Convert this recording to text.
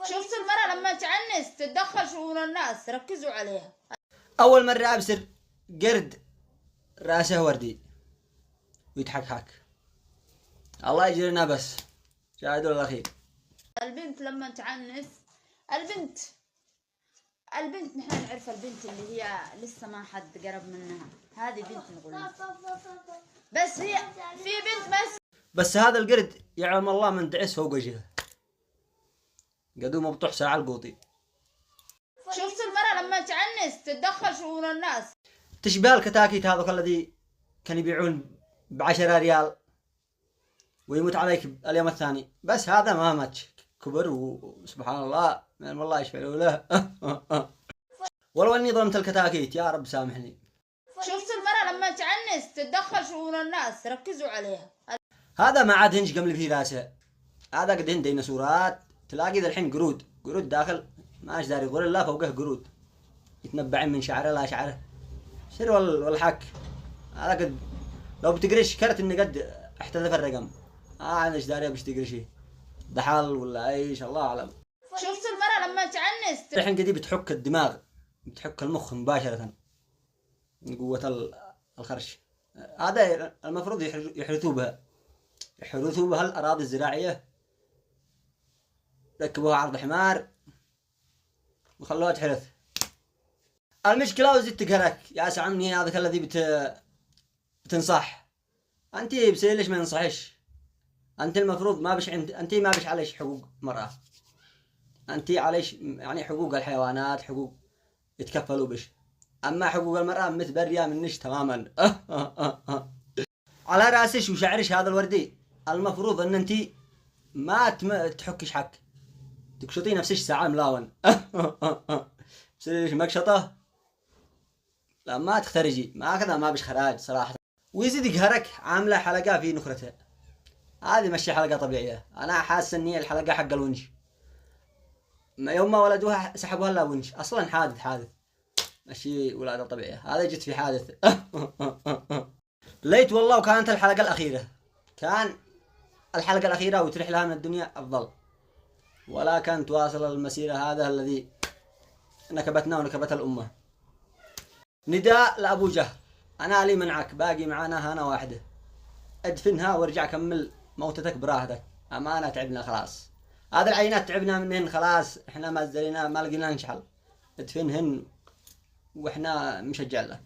شفت المرأة لما تعنس تتدخل شؤون الناس، ركزوا عليها. أول مرة أبصر قرد رأسه وردي ويتحكحك. الله يجرنا بس. شاهدوا الأخير. البنت لما تعنس، البنت نحن نعرف البنت اللي هي لسه ما حد قرب منها، هذه بنت نقولها. بس هي في بنت بس هذا القرد يعلم الله من دعس فوق وجهه. قدوم مبطوح ساعة القوطي. شفت المرأة لما تعنس تتدخل شؤون الناس. تشبه الكتاكيت هذوك الذي كانوا يبيعون ب10 ريال ويموت عليك اليوم الثاني. بس هذا ما مات، كبر وسبحان الله من والله يشفع له. ولو اني ظلمت الكتاكيت يا رب سامحني. شفت المرأة لما تعنس تتدخل شؤون الناس، ركزوا عليها. هذا ما عاد هنج قمل في راسه، هذا قد هن ديناصورات. تلاقي ذا الحين قرود داخل ماش داري غوريلا فوقه قرود يتنبعين من شعره لا شعره. سر والحك هذا قد لو بتقرش كرت اني قد احتذف الرقم. انا ايش داري باش تقرشي ضحال ولا ايش الله اعلم. شفت المرأة لما تعنس الحين قدي بتحك الدماغ، بتحك المخ مباشرة من قوة الخرش. هذا المفروض يحرثوا بها الأراضي الزراعية، ركبوها عرض حمار وخلوها تحرث. المشكلة وزيد تقهرك يا سعمني هذاك الذي بتنصح أنت بسي ليش ما ينصحش؟ أنت المفروض أنت ما بش عليش حقوق مرأة، أنت عليش يعني حقوق الحيوانات، حقوق يتكفلوا بش. أما حقوق المرأة متبرية منش تماما. على راسش وشعرش هذا الوردي. المفروض أن أنت ما تحكش حق، تكشطي نفسش ساعة ملاون. بسيش مكشطة لا ما تخترجي ما كذا ما بش خراج صراحة. ويزيد يقهرك عاملة حلقة في نخرتها. هذه مشي حلقة طبيعية. أنا حاسس إني الحلقة حق الونش يوم ما ولدوها سحبوها لا ونش أصلا. حادث مشي ولادة طبيعية. هذا جت في حادث. ليت والله وكانت الحلقة الأخيرة، كان الحلقة الأخيرة وتريح لها من الدنيا أفضل، ولا كانت واصل المسيرة هذا الذي نكبتنا ونكبت الأمة. نداء لأبو جهل، أنا لي منعك باقي معانا هنا واحدة، ادفنها وارجع كمل موتتك براحتك. أمانة تعبنا خلاص، هذا العينات تعبنا منهن خلاص. إحنا ما زلنا ما لقينا نشحل. ادفنهن وإحنا مشجع له.